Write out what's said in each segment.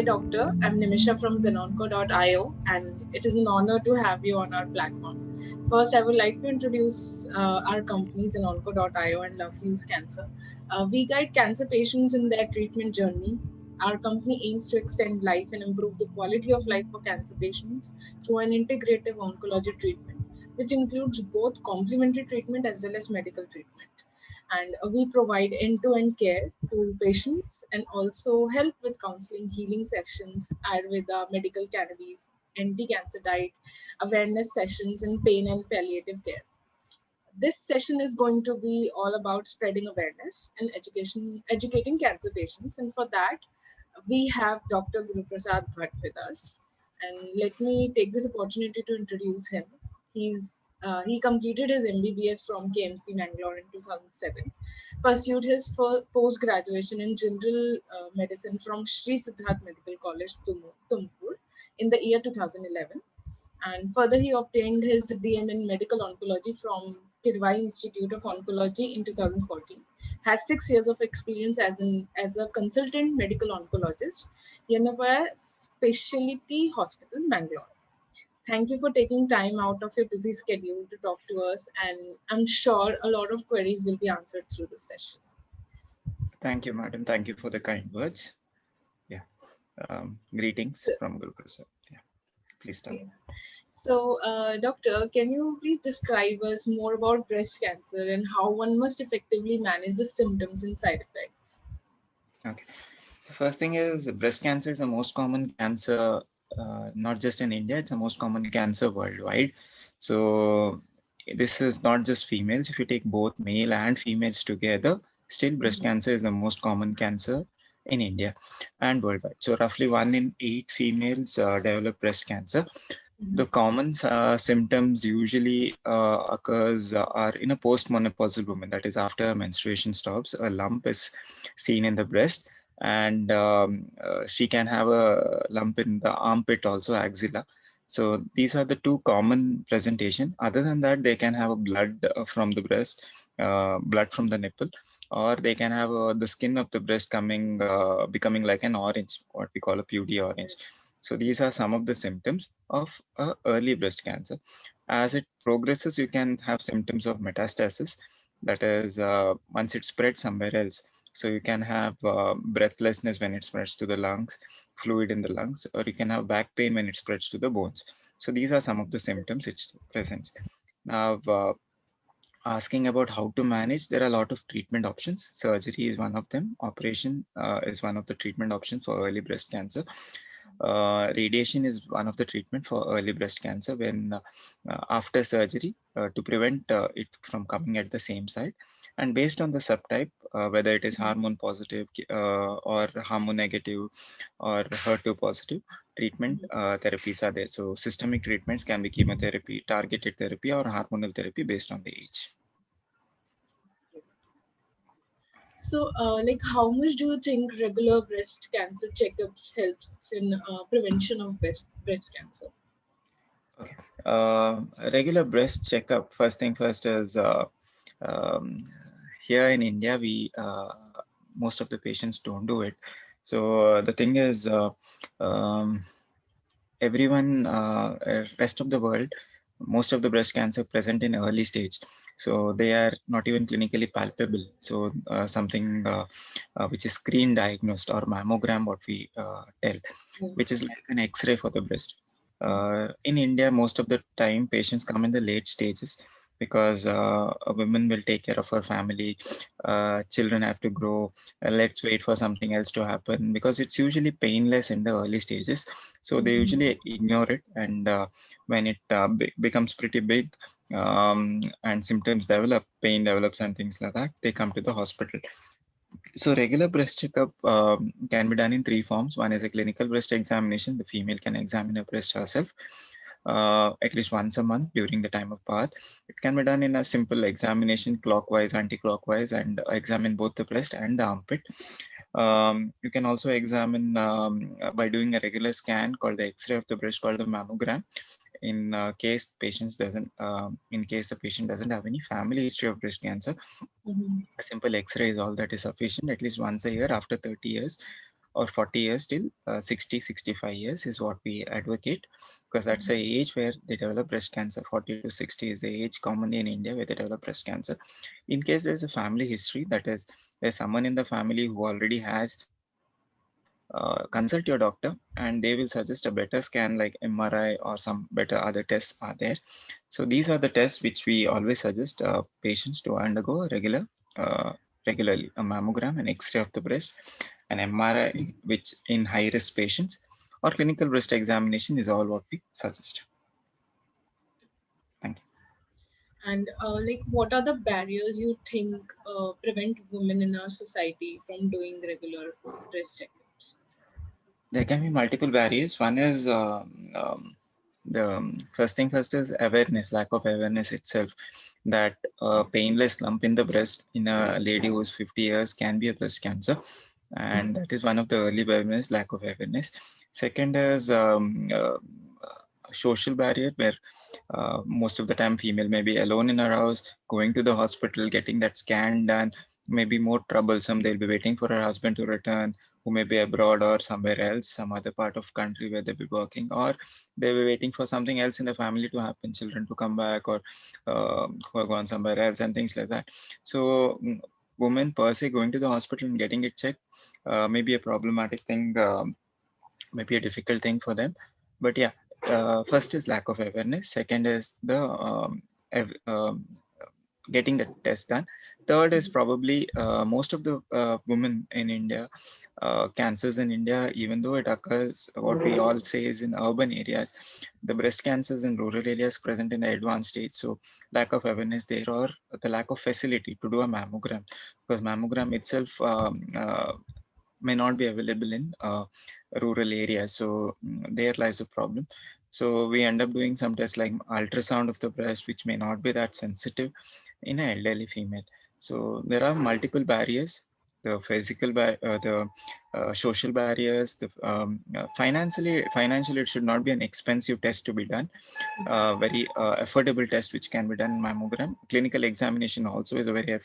Hi, Doctor. I'm Nimisha from Zenonco.io, and it is an honor to have you on our platform. First, I would like to introduce our company, Zenonco.io and Love Heals Cancer. We guide cancer patients in their treatment journey. Our company aims to extend life and improve the quality of life for cancer patients through an integrative oncology treatment, which includes both complementary treatment as well as medical treatment. And we provide end-to-end care to patients and also help with counseling, healing sessions, Ayurveda, medical cannabis, anti-cancer diet, awareness sessions, and pain and palliative care. This session is going to be all about spreading awareness and educating cancer patients. And for that, we have Dr. Guruprasad Bhat with us. And let me take this opportunity to introduce him. He completed his MBBS from KMC Mangalore in 2007, pursued his post graduation in general medicine from Sri Siddartha Medical College, Tumkur, in the year 2011, and further he obtained his DM in Medical Oncology from Kidwai Institute of Oncology in 2014. Has 6 years of experience as a consultant medical oncologist, Yenepoya Specialty Hospital, Bangalore. Thank you for taking time out of your busy schedule to talk to us, and I'm sure a lot of queries will be answered through this session. Thank you, madam. Thank you for the kind words. Yeah. Greetings from Guruprasad. Yeah. Please start. Yeah. So, doctor, can you please describe us more about breast cancer and how one must effectively manage the symptoms and side effects? Okay. The first thing is breast cancer is the most common cancer, not just in India, it's the most common cancer worldwide. So this is not just females. If you take both male and females together, still breast cancer is the most common cancer in India and worldwide. So roughly 1 in 8 females develop breast cancer. The common symptoms usually occurs are in a postmenopausal woman, that is after menstruation stops, a lump is seen in the breast, and she can have a lump in the armpit also, axilla. So these are the two common presentation. Other than that, they can have a blood from the breast, blood from the nipple, or they can have the skin of the breast becoming like an orange, what we call a pudy orange. So these are some of the symptoms of early breast cancer. As it progresses, you can have symptoms of metastasis. That is, once it spreads somewhere else. So you can have breathlessness when it spreads to the lungs, fluid in the lungs, or you can have back pain when it spreads to the bones. So these are some of the symptoms it presents. Now, asking about how to manage, there are a lot of treatment options. Surgery is one of them. Operation is one of the treatment options for early breast cancer. Radiation is one of the treatment for early breast cancer when after surgery to prevent it from coming at the same site. And based on the subtype, whether it is hormone positive or hormone negative or HER2 positive, treatment therapies are there. So systemic treatments can be chemotherapy, targeted therapy, or hormonal therapy based on the age. So, like, how much do you think regular breast cancer checkups helps in prevention of breast cancer? Okay. Regular breast checkup. First thing first is um, here in India, we most of the patients don't do it. So the thing is, everyone, rest of the world, most of the breast cancer present in early stage, so they are not even clinically palpable. So something which is screen diagnosed, or mammogram, what we tell, which is like an X-ray for the breast. In India, most of the time patients come in the late stages because a woman will take care of her family, children have to grow, let's wait for something else to happen, because it's usually painless in the early stages. So they usually ignore it, and when it becomes pretty big and symptoms develop, pain develops and things like that, they come to the hospital. So regular breast checkup can be done in 3 forms. One is a clinical breast examination. The female can examine her breast herself at least once a month during the time of birth. It can be done in a simple examination, clockwise, anti-clockwise, and examine both the breast and the armpit. You can also examine by doing a regular scan called the X-ray of the breast, called the mammogram. In case the patient doesn't have any family history of breast cancer, a simple X-ray is all that is sufficient, at least once a year after 30 years. or 40 years till 60, 65 years is what we advocate, because that's the age where they develop breast cancer. 40 to 60 is the age commonly in India where they develop breast cancer. In case there's a family history, that is, there's someone in the family who already has, consult your doctor and they will suggest a better scan like MRI or some better other tests are there. So these are the tests which we always suggest patients to undergo uh, regularly: a mammogram, an X-ray of the breast, an MRI, which in high-risk patients, or clinical breast examination is all what we suggest. Thank you. And like, what are the barriers you think prevent women in our society from doing regular breast checkups? There can be multiple barriers. One is the first thing first is awareness, lack of awareness itself, that a painless lump in the breast in a lady who's 50 years can be a breast cancer. And that is one of the early barriers, lack of awareness. Second is social barrier, where most of the time female may be alone in her house, going to the hospital, getting that scan done, may be more troublesome. They'll be waiting for her husband to return, who may be abroad or somewhere else, some other part of country where they'll be working, or they'll be waiting for something else in the family to happen, children to come back, or who are gone somewhere else, and things like that. So women per se going to the hospital and getting it checked may be a problematic thing, may be a difficult thing for them. But yeah, first is lack of awareness. Second is the getting the test done. Third is probably most of the women in India, cancers in India, even though it occurs, what we all say is in urban areas, the breast cancers in rural areas present in the advanced stage. So lack of awareness there, or the lack of facility to do a mammogram, because mammogram itself may not be available in rural areas. So there lies a problem. So we end up doing some tests like ultrasound of the breast, which may not be that sensitive in an elderly female. So there are multiple barriers: the the social barriers, the financially, it should not be an expensive test to be done. Very affordable test which can be done in mammogram. Clinical examination also is a very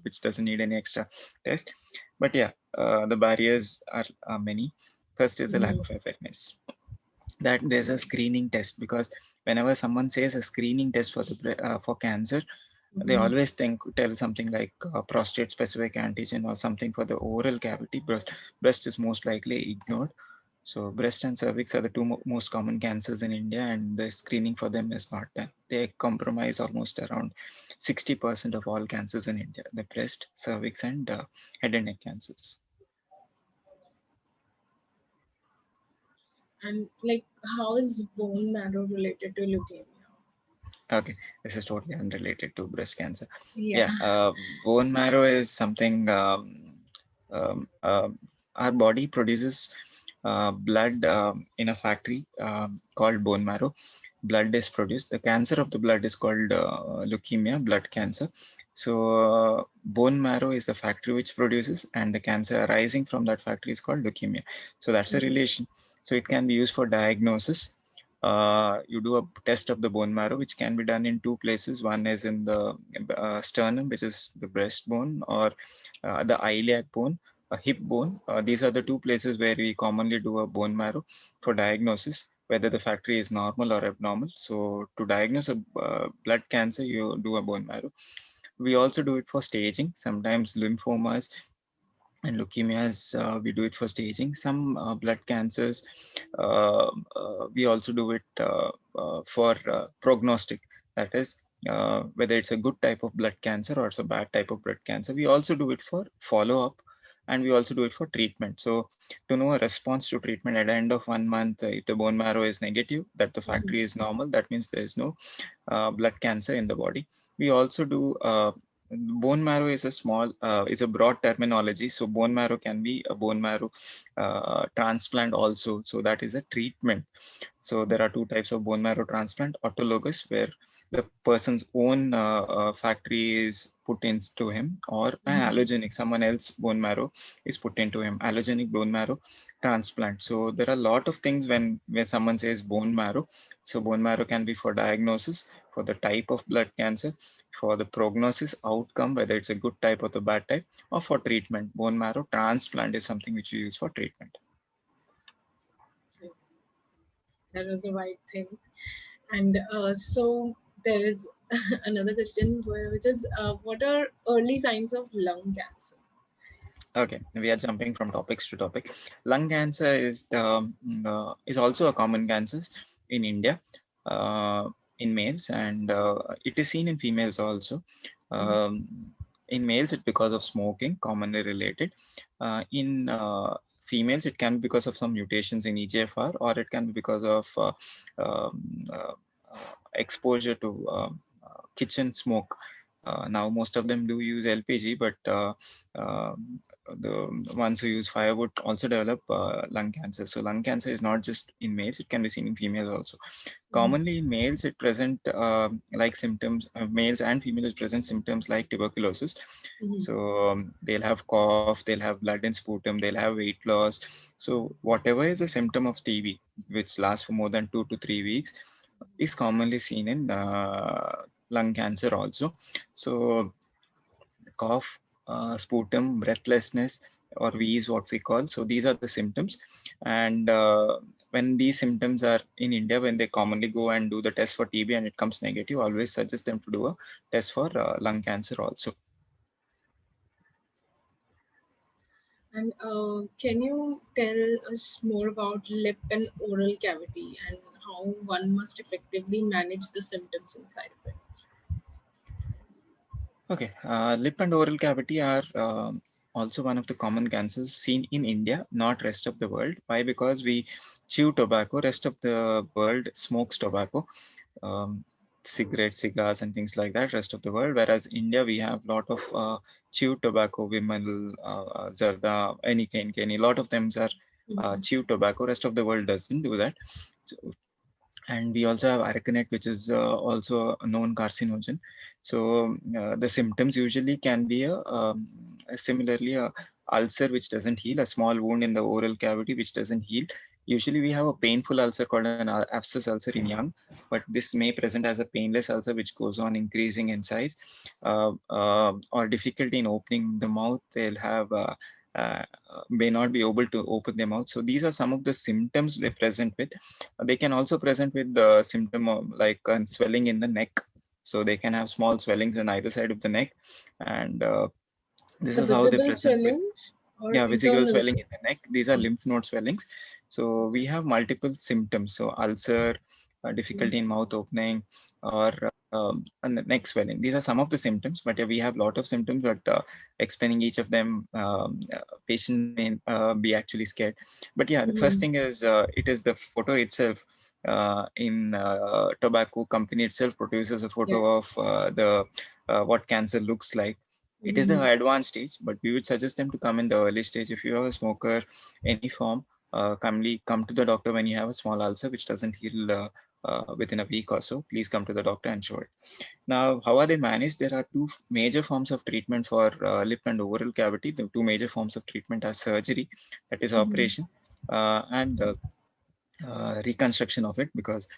which doesn't need any extra test. But yeah, the barriers are many. First is the lack of awareness that there's a screening test, because whenever someone says a screening test for for cancer, they always tell something like prostate specific antigen or something for the oral cavity. Breast is most likely ignored. So breast and cervix are the two most common cancers in India, and the screening for them is not done. They comprise almost around 60% of all cancers in India: the breast, cervix, and head and neck cancers. And like, how is bone marrow related to leukemia? Okay, this is totally unrelated to breast cancer. Yeah. Yeah, bone marrow is something um, um, our body produces blood in a factory called bone marrow. Blood is produced. The cancer of the blood is called leukemia, blood cancer. So bone marrow is the factory which produces, and the cancer arising from that factory is called leukemia. So that's a relation. So it can be used for diagnosis. You do a test of the bone marrow, which can be done in two places. One is in the sternum, which is the breastbone, or the iliac bone, a hip bone. These are the two places where we commonly do a bone marrow for diagnosis, whether the factory is normal or abnormal. So to diagnose a blood cancer, you do a bone marrow. We also do it for staging. Sometimes lymphomas and leukemias, we do it for staging. Some blood cancers, we also do it for prognostic. That is, whether it's a good type of blood cancer or it's a bad type of blood cancer. We also do it for follow up, and we also do it for treatment. So to know a response to treatment at the end of 1 month, if the bone marrow is negative, that the factory is normal, that means there is no blood cancer in the body. We also do bone marrow is a is a broad terminology. So bone marrow can be a bone marrow transplant also. So that is a treatment. So there are two types of bone marrow transplant: autologous, where the person's own factory is put into him, or an allogenic, someone else bone marrow is put into him, allogenic bone marrow transplant. So there are a lot of things when someone says bone marrow. So bone marrow can be for diagnosis, for the type of blood cancer, for the prognosis outcome, whether it's a good type or the bad type, or for treatment. Bone marrow transplant is something which you use for treatment. That was the right thing. And so there is another question, which is what are early signs of lung cancer? Okay, we are jumping from topics to topic. Lung cancer is also a common cancer in India, in males, and it is seen in females also. In males, it's because of smoking, commonly related. In females, it can be because of some mutations in EGFR, or it can be because of um, uh, exposure to kitchen smoke. Now, most of them do use LPG, but the ones who use firewood also develop lung cancer. So lung cancer is not just in males, it can be seen in females also. Commonly in males, it present like symptoms, males and females present symptoms like tuberculosis. So they'll have cough, they'll have blood in sputum, they'll have weight loss. So whatever is a symptom of TB, which lasts for more than 2 to 3 weeks, is commonly seen in lung cancer also. So cough, sputum, breathlessness, or wheeze, what we call. So these are the symptoms. And when these symptoms are in India, when they commonly go and do the test for TB and it comes negative, always suggest them to do a test for lung cancer also. And can you tell us more about lip and oral cavity and how one must effectively manage the symptoms and side effects? Okay, lip and oral cavity are also one of the common cancers seen in India, not rest of the world. Why? Because we chew tobacco, rest of the world smokes tobacco, cigarettes, cigars, and things like that, rest of the world. Whereas India, we have a lot of chewed tobacco, Vimal, Zarda, any Kenny, a lot of them are chewed tobacco. Rest of the world doesn't do that. So, and we also have aragonite, which is also a known carcinogen. So the symptoms usually can be similarly a ulcer which doesn't heal, a small wound in the oral cavity which doesn't heal. Usually we have a painful ulcer called an abscess ulcer in young, but this may present as a painless ulcer which goes on increasing in size, or difficulty in opening the mouth. They'll have uh, may not be able to open their mouth. So these are some of the symptoms they present with. They can also present with the symptom of like swelling in the neck. So they can have small swellings on either side of the neck, and this The is how they visible present with. swellings or Yeah, visible internal swelling in swelling? the neck. These are lymph node swellings. So we have multiple symptoms. So ulcer, difficulty in mouth opening, or and the neck swelling. These are some of the symptoms, but we have a lot of symptoms. But explaining each of them, patient may be actually scared. But yeah, the first thing is it is the photo itself. In tobacco company itself produces a photo of Yes. the what cancer looks like. It is the advanced stage, but we would suggest them to come in the early stage. If you have a smoker, any form, come to the doctor when you have a small ulcer which doesn't heal within a week or so. Please come to the doctor and show it. Now, how are they managed? There are two major forms of treatment for lip and oral cavity. The two major forms of treatment are surgery, that is operation, and reconstruction of it, because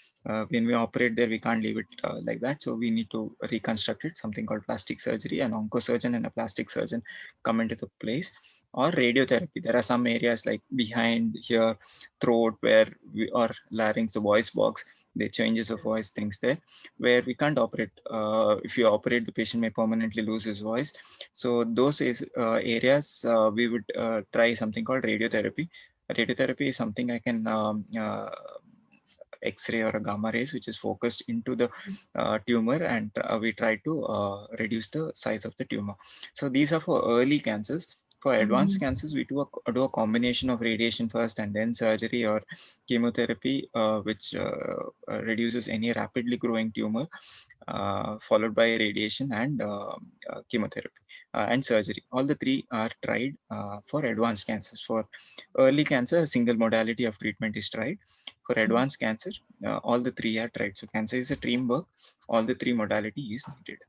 when we operate there we can't leave it like that, so we need to reconstruct it. Something called plastic surgery, an oncosurgeon and a plastic surgeon come into the place, or radiotherapy. There are some areas like behind here, throat, where we, or larynx, the voice box, the changes of voice, things there where we can't operate. If you operate, the patient may permanently lose his voice. So those is areas we would try something called radiotherapy. Radiotherapy is something I can X-ray or a gamma rays, which is focused into the tumor, and we try to reduce the size of the tumor. So these are for early cancers. For advanced cancers, we do a combination of radiation first and then surgery or chemotherapy, which reduces any rapidly growing tumor, followed by radiation and chemotherapy and surgery. All the three are tried for advanced cancers. For early cancer, a single modality of treatment is tried. For advanced cancer, all the three are tried. So cancer is a teamwork. All the three modality is needed.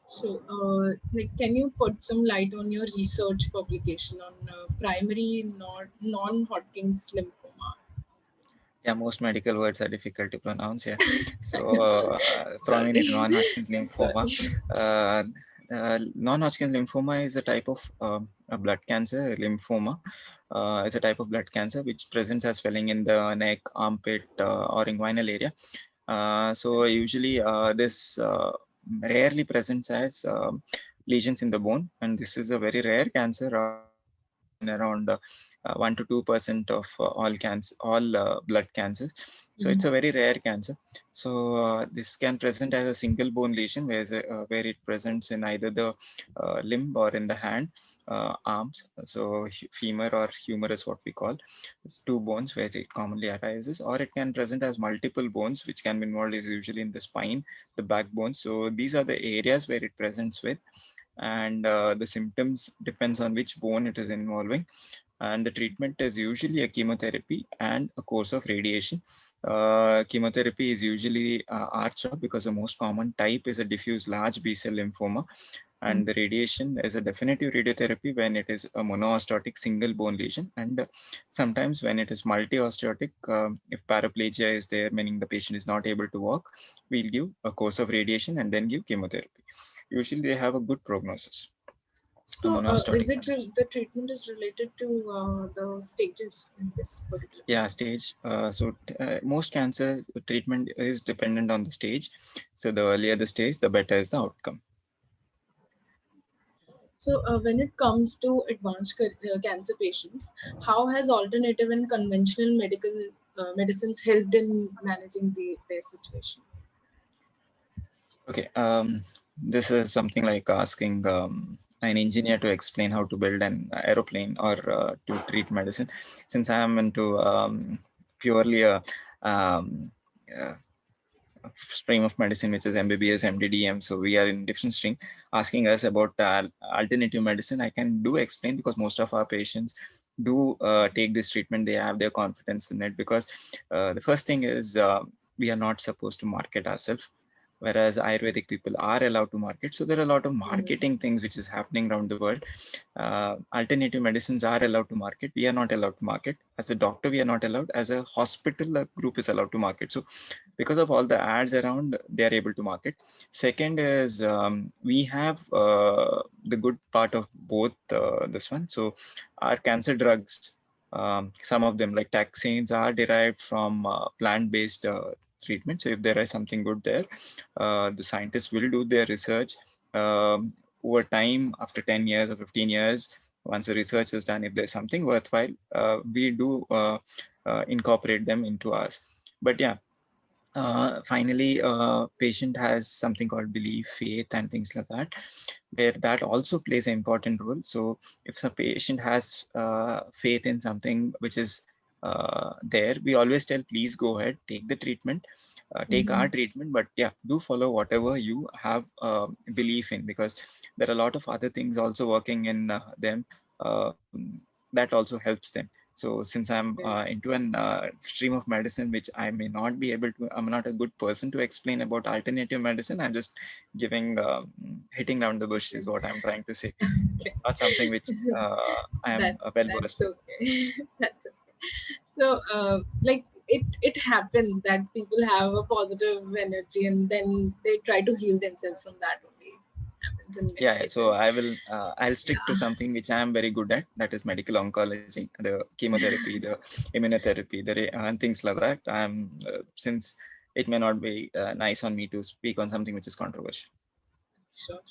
So, like, can you put some light on your research publication on primary non-Hodgkin's lymphoma? Yeah, most medical words are difficult to pronounce. Yeah, so Sorry, primary non-Hodgkin's lymphoma. sorry. Non-Hodgkin's lymphoma is a type of a blood cancer. Lymphoma is a type of blood cancer which presents as swelling in the neck, armpit, or inguinal area. So usually this rarely presents as lesions in the bone, and this is a very rare cancer, occurring in around 1 to 2% of all blood cancers. So it's Mhm. a very rare cancer. So this can present as a single bone lesion, where it presents in either the limb or in the hand, arms. So femur or humor is what we call. It's two bones where it commonly arises, or it can present as multiple bones, which can be involved is usually in the spine, the backbone. So these are the areas where it presents with, and the symptoms depends on which bone it is involving. And the treatment is usually a chemotherapy and a course of radiation. Chemotherapy is usually R-CHOP, because the most common type is a diffuse large B-cell lymphoma, and Mhm. the radiation is a definitive radiotherapy when it is a monoosteotic single bone lesion. And sometimes when it is multi-osteotic, if paraplegia is there, meaning the patient is not able to walk, we'll give a course of radiation and then give chemotherapy. Usually they have a good prognosis, a So, monoosteotic one. the treatment is related to the stages in this particular Yeah, case? stage. Most cancer treatment is dependent on the stage. So the earlier the stage, the better is the outcome. So, when it comes to advanced cancer patients, how has alternative and conventional medicines helped in managing their situation? Okay, this is something like asking an engineer to explain how to build an aeroplane, or to treat medicine. Since I am into purely um, uh, stream of medicine, which is MBBS, MDDM. So we are in different stream. Asking us about alternative medicine, I can do explain, because most of our patients do take this treatment. They have their confidence in it, because the first thing is we are not supposed to market ourselves, whereas Ayurvedic people are allowed to market. So there are a lot of Mhm. marketing things which is happening around the world. Alternative medicines are allowed to market. We are not allowed to market. As a doctor, we are not allowed. As a hospital, a group is allowed to market. So because of all the ads around, they are able to market. Second is we have the good part of both this one. So our cancer drugs, some of them like taxanes, are derived from plant-based treatment. So if there is something good there, the scientists will do their research. Over time, after 10 years or 15 years, once the research is done, if there's something worthwhile, we do incorporate them into us. But yeah, finally, patient has something called belief, faith, and things like that, where that also plays an important role. So if a patient has faith in something which is there, we always tell, please go ahead, take the treatment, take our Mhm. treatment, but yeah, do follow whatever you have belief in, because there are a lot of other things also working in them, that also helps them. So since I'm Okay. into an stream of medicine, which I may not be able to, I'm not a good person to explain about alternative medicine. I'm just giving, hitting down the bush is what I'm trying to say. Okay. Not something which I am that well versed that's with. okay. That's okay. So, like, it happens that people have a positive energy and then they try to heal themselves from that only. Happens in many Yeah, so cases. I'll stick to Yeah. something which I am very good at, that is medical oncology, the chemotherapy, the immunotherapy, and things like that. Since it may not be nice on me to speak on something which is controversial. Sure.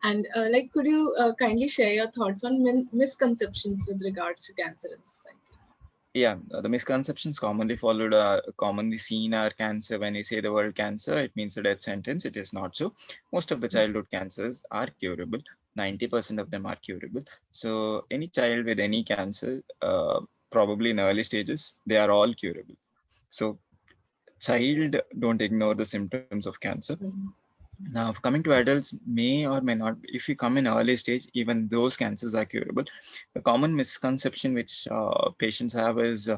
And like, could you kindly share your thoughts on misconceptions with regards to cancer in society? Yeah, the misconceptions commonly seen are cancer. When you say the word cancer, it means a death sentence. It is not so. Most of the childhood cancers are curable. 90% of them are curable. So any child with any cancer, probably in early stages, they are all curable. So child, don't ignore the symptoms of cancer. Mhm. Now, coming to adults, may or may not, if you come in early stage, even those cancers are curable. The common misconception which patients have is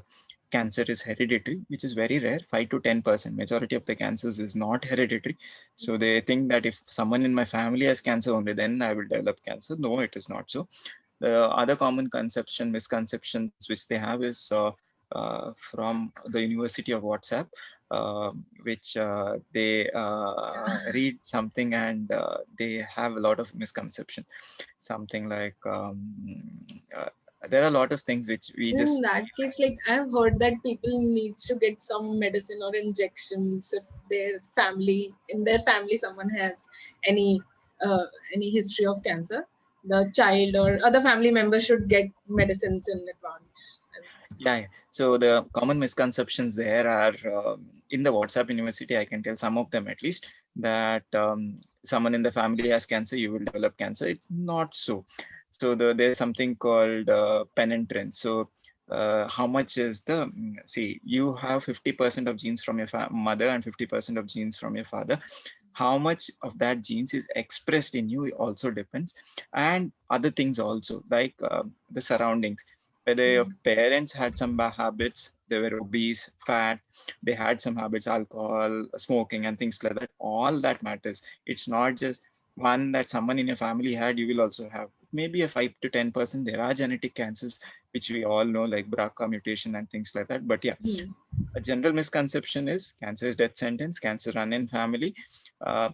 cancer is hereditary, which is very rare, 5 to 10%. Majority of the cancers is not hereditary. So they think that if someone in my family has cancer only, then I will develop cancer. No, it is not so. The other common misconceptions which they have is from the University of WhatsApp, which they read something and they have a lot of misconception. Something like uh, there are a lot of things which we In just that case, like I've heard that people needs to get some medicine or injections if in their family someone has any uh, any history of cancer. The child or other family members should get medicines in advance. yeah. So the common misconceptions there are in the WhatsApp University. I can tell some of them at least that someone in the family has cancer, you will develop cancer. It's not so. So there's something called penetrance. So how much is the see? You have 50% of genes from your mother and 50% of genes from your father. How much of that genes is expressed in you also depends, and other things also like the surroundings, whether your Mm. parents had some bad habits, they were obese, fat, they had some habits, alcohol, smoking, and things like that. All that matters. It's not just one that someone in your family had, you will also have. Maybe a 5 to 10%. There are genetic cancers, which we all know, like BRCA mutation and things like that. But yeah, Mm. a general misconception is cancer is death sentence, cancer run in family. Uh,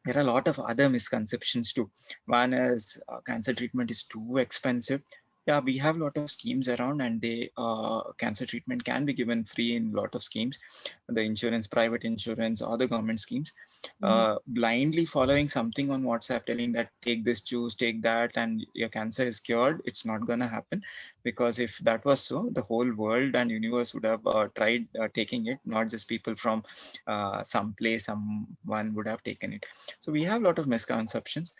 there are a lot of other misconceptions too. One is cancer treatment is too expensive. Yeah, we have a lot of schemes around, and they cancer treatment can be given free in a lot of schemes, the insurance, private insurance, or the government schemes. Mhm. Blindly following something on WhatsApp telling that take this juice, take that, and your cancer is cured, it's not gonna happen, because if that was so, the whole world and universe would have tried taking it, not just people from some place, someone would have taken it. So we have a lot of misconceptions.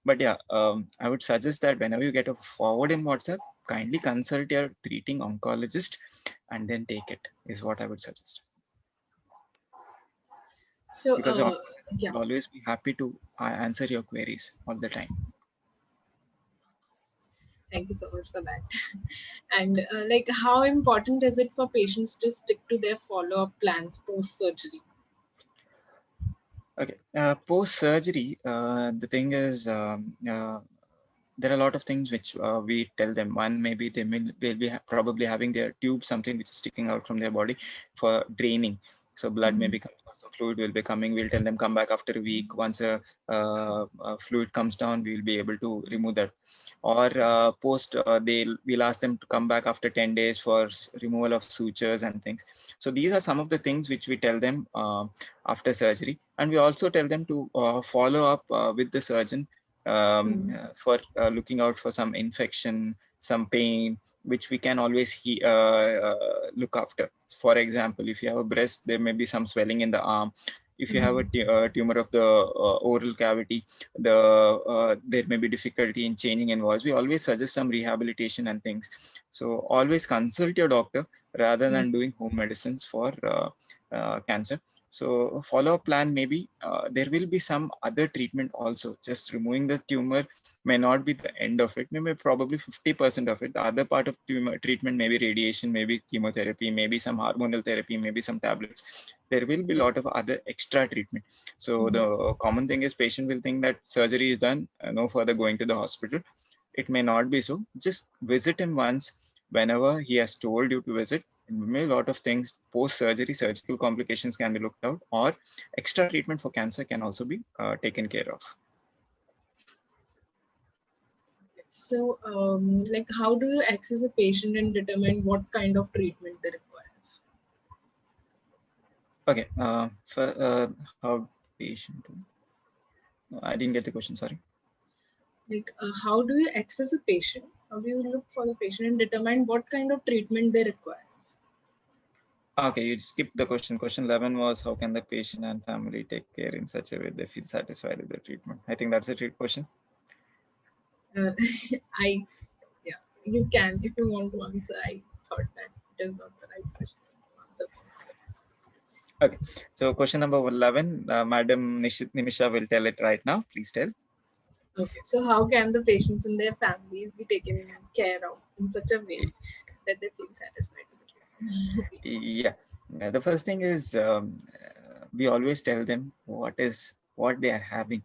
But yeah, I would suggest that whenever you get a forward in WhatsApp, kindly consult your treating oncologist and then take it, is what I would suggest. So, Because your oncologist yeah. will always be happy to answer your queries all the time. Thank you so much for that. And like, how important is it for patients to stick to their follow-up plans post-surgery? Okay, post surgery, the thing is, there are a lot of things which we tell them. One, maybe they'll be probably having their tube, something which is sticking out from their body for draining. So blood may Mhm. be coming, so fluid will be coming. We'll tell them come back after a week. Once a fluid comes down, we'll be able to remove that. Or post, we'll ask them to come back after 10 days for removal of sutures and things. So these are some of the things which we tell them after surgery, and we also tell them to follow up with the surgeon Mm. for looking out for some infection, some pain, which we can always look after. For example, if you have a breast, there may be some swelling in the arm. If you have a Mhm. tumor of the oral cavity, there may be difficulty in changing in voice. We always suggest some rehabilitation and things. So always consult your doctor rather Mm. than doing home medicines for cancer. So follow-up plan, maybe there will be some other treatment also. Just removing the tumor may not be the end of it. Maybe probably 50% of it. The other part of tumor treatment may be radiation, maybe chemotherapy, maybe some hormonal therapy, maybe some tablets. There will be a lot of other extra treatment. So Mhm. the common thing is patient will think that surgery is done, no further going to the hospital. It may not be so. Just visit him once whenever he has told you to visit. Maybe a lot of things post surgery, surgical complications can be looked out, or extra treatment for cancer can also be taken care of. So, like, how do you access a patient and determine what kind of treatment they require? Okay, for how patient? No, I didn't get the question. Sorry. Like, how do you access a patient? How do you look for the patient and determine what kind of treatment they require? Okay, you skipped the question. Question 11 was how can the patient and family take care in such a way they feel satisfied with the treatment? I think that's a trick question. Uh, I, yeah, you can if you want to answer. I thought that it is not the right question to answer. Okay, so question number 11, Madam Nimisha will tell it right now. Please tell. Okay, so how can the patients and their families be taken care of in such a way that they feel satisfied with it? Yeah. The first thing is we always tell them what they are having.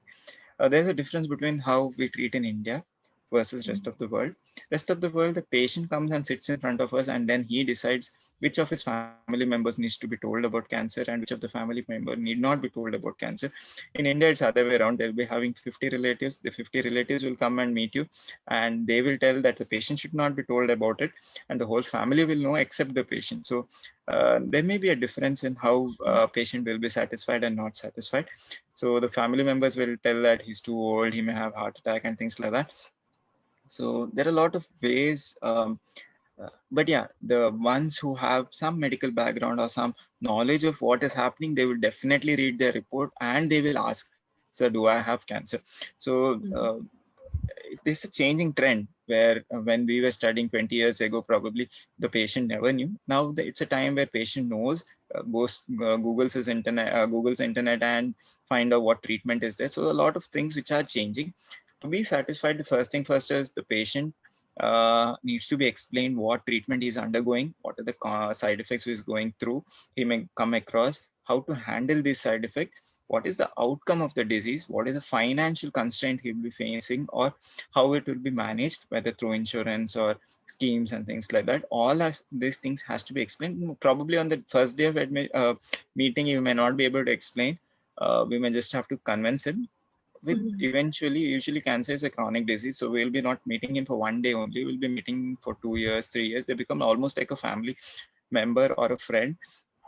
There's a difference between how we treat in India versus rest of the world. Rest of the world, the patient comes and sits in front of us, and then he decides which of his family members needs to be told about cancer and which of the family member need not be told about cancer. In India, it's other way around. They'll be having 50 relatives. The 50 relatives will come and meet you, and they will tell that the patient should not be told about it, and the whole family will know except the patient. So there may be a difference in how patient will be satisfied and not satisfied. So the family members will tell that he's too old, he may have heart attack and things like that. So there are a lot of ways. But yeah, the ones who have some medical background or some knowledge of what is happening, they will definitely read their report and they will ask, "Sir, do I have cancer?" So this is a changing trend where when we were studying 20 years ago, probably the patient never knew. Now it's a time where patient knows, goes Google's internet and find out what treatment is there. So a lot of things which are changing. To be satisfied, the first thing first is the patient needs to be explained what treatment he's undergoing, what are the side effects he's going through, he may come across, how to handle this side effect, what is the outcome of the disease, what is the financial constraint he'll be facing, or how it will be managed, whether through insurance or schemes and things like that. All these things has to be explained. Probably on the first day of meeting, you may not be able to explain. We may just have to convince him. With eventually, usually cancer is a chronic disease, so we'll be not meeting him for one day only. We'll be meeting for 2 years, 3 years. They become almost like a family member or a friend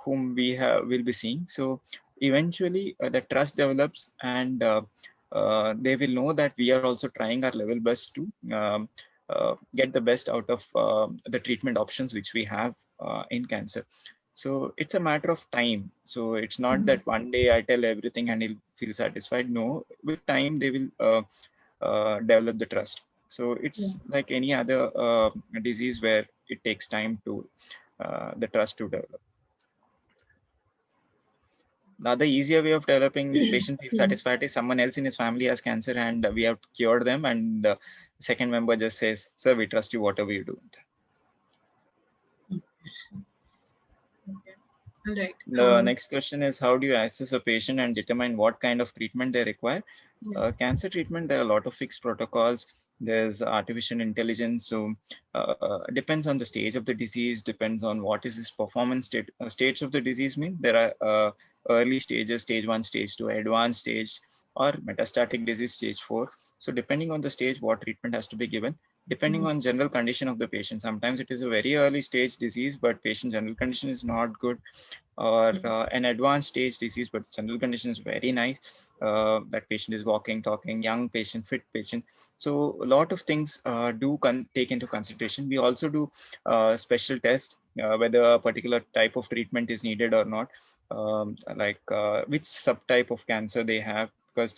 whom we have will be seeing. So eventually the trust develops, and they will know that we are also trying our level best to get the best out of the treatment options which we have in cancer. So it's a matter of time. So it's not that one day I tell everything and he'll feel satisfied. No, with time they will develop the trust. So Yeah. it's like any other disease where it takes time to the trust to develop. The other easier way of developing patient feel Hmm. satisfied is someone else in his family has cancer and we have cured them, and the second member just says, "Sir, we trust you, whatever you do." Okay. All right. The next question is, how do you assess a patient and determine what kind of treatment they require? Yeah. Cancer treatment, there are a lot of fixed protocols. There's artificial intelligence. So depends on the stage of the disease, depends on what is his performance state. Stage of the disease means there are early stages, stage 1, stage 2, advanced stage, or metastatic disease, stage 4. So depending on the stage, what treatment has to be given, depending on general condition of the patient. Sometimes it is a very early stage disease, but patient general condition is not good, or an advanced stage disease, but general condition is very nice. That patient is walking, talking, young patient, fit patient. So a lot of things do take into consideration. We also do special tests, whether a particular type of treatment is needed or not, like which subtype of cancer they have, because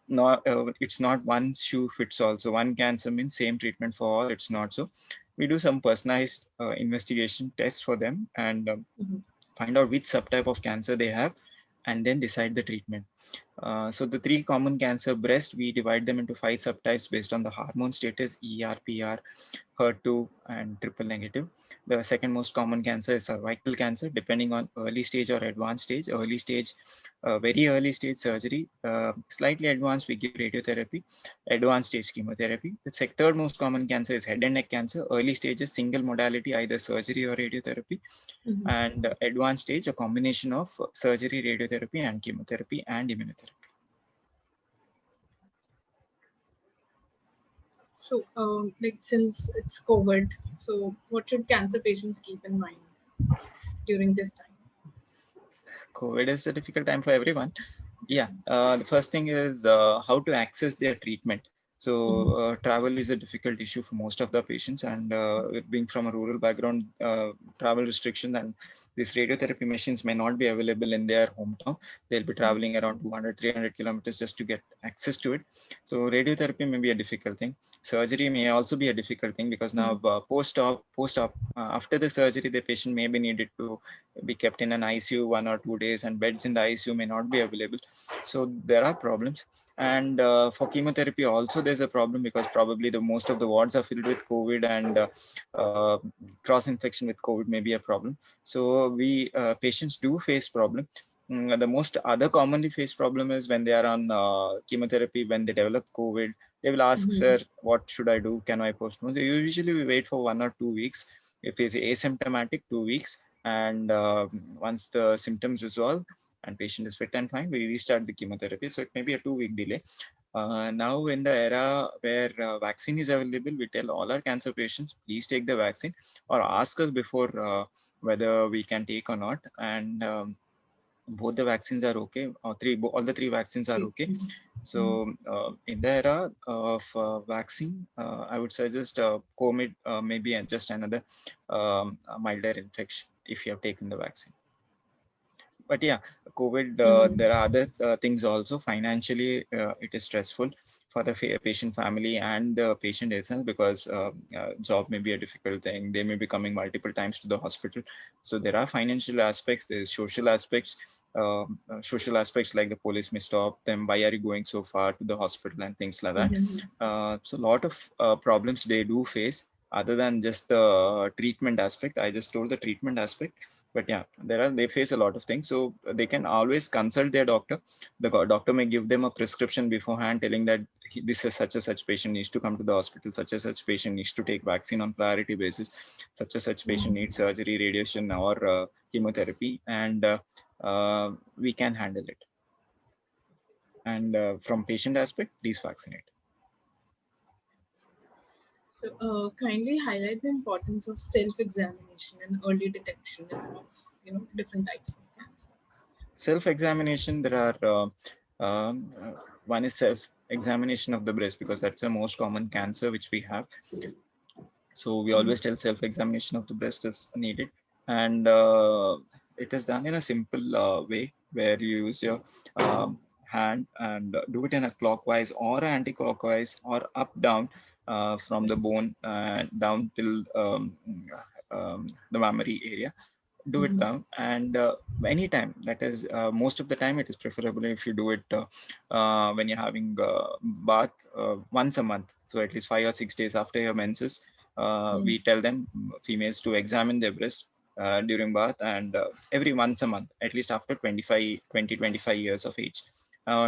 not it's not one shoe fits all. So one cancer means same treatment for all. It's not so. We do some personalized investigation tests for them, and find out which subtype of cancer they have, and then decide the treatment. So the three common cancer: breast, we divide them into 5 subtypes based on the hormone status: ER, PR, HER2, and triple negative. The second most common cancer is cervical cancer, depending on early stage or advanced stage. Early stage, very early stage surgery. Slightly advanced, we give radiotherapy. Advanced stage, chemotherapy. The third most common cancer is head and neck cancer. Early stages, single modality, either surgery or radiotherapy. And advanced stage, a combination of surgery, radiotherapy, and chemotherapy and immunotherapy. So, like since it's COVID, so what should cancer patients keep in mind during this time? COVID is a difficult time for everyone. Yeah, the first thing is how to access their treatment. So travel is a difficult issue for most of the patients, and being from a rural background, travel restrictions and these radiotherapy machines may not be available in their hometown. They'll be traveling around 200, 300 kilometers just to get access to it. So radiotherapy may be a difficult thing. Surgery may also be a difficult thing, because now post-op after the surgery, the patient may be needed to be kept in an ICU 1 or 2 days, and beds in the ICU may not be available. So there are problems. And for chemotherapy also, there's a problem because probably the most of the wards are filled with COVID, and cross infection with COVID may be a problem. So we patients do face problem. The most other commonly faced problem is when they are on chemotherapy, when they develop COVID, they will ask, sir, what should I do? Can I postpone? So usually we wait for 1 or 2 weeks. If it's asymptomatic, 2 weeks. And once the symptoms resolve and patient is fit and fine, we restart the chemotherapy. So it may be a 2-week delay. Now in the era where vaccine is available, we tell all our cancer patients, please take the vaccine or ask us before whether we can take or not. And both the vaccines are okay. All the three vaccines are okay. So in the era of vaccine, I would suggest COVID maybe just another milder infection if you have taken the vaccine. But yeah, COVID, there are other things also. Financially, it is stressful for the patient family and the patient itself, because job may be a difficult thing. They may be coming multiple times to the hospital. So there are financial aspects, there's social aspects like the police may stop them. Why are you going so far to the hospital and things like that. So a lot of problems they do face other than just the treatment aspect. I just told the treatment aspect, but yeah, they face a lot of things. So they can always consult their doctor. The doctor may give them a prescription beforehand telling that this is such a such patient needs to come to the hospital, such a such patient needs to take vaccine on priority basis, such a such patient needs surgery, radiation, or chemotherapy, and we can handle it. And from patient aspect, please vaccinate. So, kindly highlight the importance of self-examination and early detection of different types of cancer. Self-examination, there are one is self-examination of the breast, because that's the most common cancer which we have. So we always tell self-examination of the breast is needed, and it is done in a simple way where you use your hand and do it in a clockwise or anti-clockwise or up down from the bone down till the mammary area. Do it down, and anytime, that is most of the time it is preferable if you do it when you're having bath once a month. So at least 5 or 6 days after your menses, we tell them, females, to examine their breast during bath, and every once a month, at least after 25 years of age,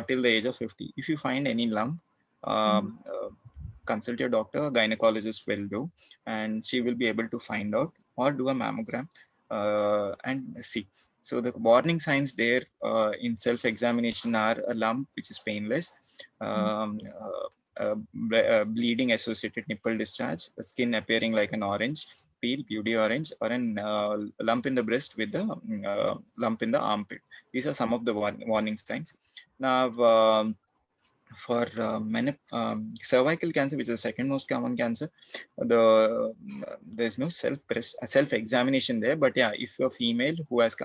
till the age of 50. If you find any lump, consult your doctor. A gynecologist will do, and she will be able to find out, or do a mammogram and see. So the warning signs there in self-examination are a lump which is painless, bleeding associated nipple discharge, the skin appearing like an orange peel, beauty orange, or an lump in the breast with the lump in the armpit. These are some of the warning signs. Now, for cervical cancer, which is the second most common cancer, there's no self examination there. But yeah, if a female who has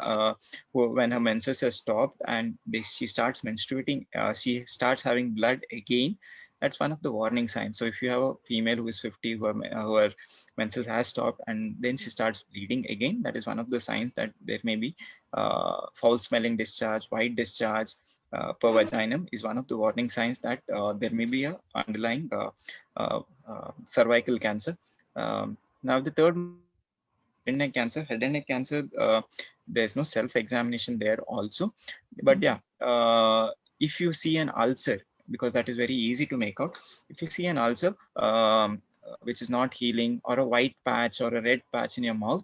who, when her menses has stopped and she starts menstruating, she starts having blood again, that's one of the warning signs. So if you have a female who is 50, who her menses has stopped and then she starts bleeding again, that is one of the signs that there may be foul smelling discharge, white discharge per vaginum, is one of the warning signs that there may be a underlying cervical cancer. Now the third most common cancer is head and neck cancer. Head and neck cancer, there's no self-examination there also. But yeah, if you see an ulcer, because that is very easy to make out, if you see an ulcer which is not healing, or a white patch or a red patch in your mouth,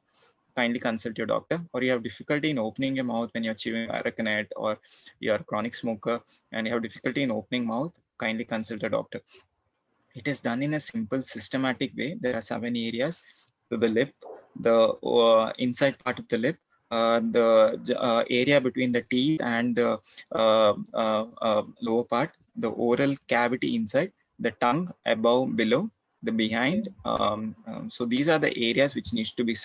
kindly consult your doctor. Or you have difficulty in opening your mouth when you're chewing aracanite, or you're a chronic smoker and you have difficulty in opening mouth, kindly consult a doctor. It is done in a simple, systematic way. There are 7 areas. So the lip, the inside part of the lip, the area between the teeth and the lower part, the oral cavity inside, the tongue above, below, the behind. So these are the areas which needs to be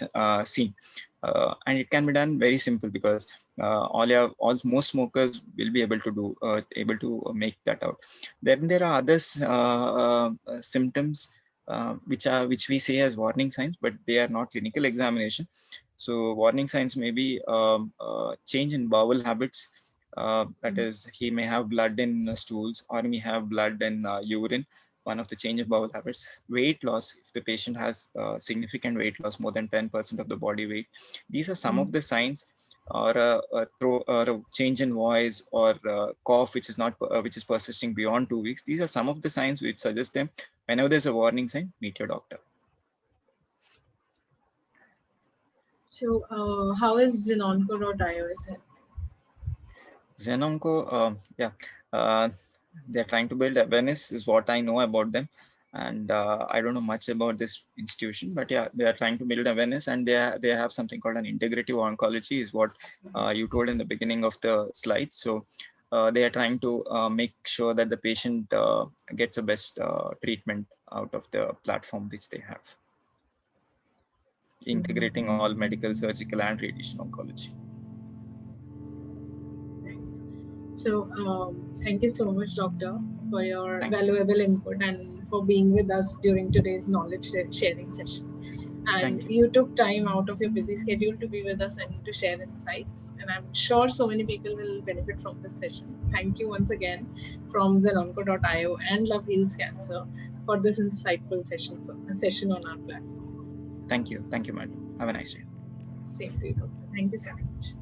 seen. And it can be done very simple, because most smokers will be able to make that out. Then there are other symptoms which we say as warning signs, but they are not clinical examination. So warning signs may be change in bowel habits. That is, he may have blood in stools, or may have blood in urine. One of the change of bowel habits. Weight loss, if the patient has significant weight loss, more than 10% of the body weight. These are some of the signs. Or a change in voice, or cough which is not which is persisting beyond 2 weeks. These are some of the signs which suggest them. Whenever there's a warning sign, meet your doctor. So, how is Zenonco.io? Is it? Zenonco, they're trying to build awareness, is what I know about them. And I don't know much about this institution, but yeah, they are trying to build awareness, and they have something called an integrative oncology, is what you told in the beginning of the slide. So they are trying to make sure that the patient gets the best treatment out of the platform which they have, integrating all medical, surgical, and radiation oncology. So, thank you so much, Doctor, for your valuable input and for being with us during today's knowledge sharing session. And you took time out of your busy schedule to be with us and to share insights. And I'm sure so many people will benefit from this session. Thank you once again from Zenonco.io and Love Heals Cancer for this insightful session on our platform. Thank you, madam. Have a nice day. Same to you, Doctor. Thank you so much.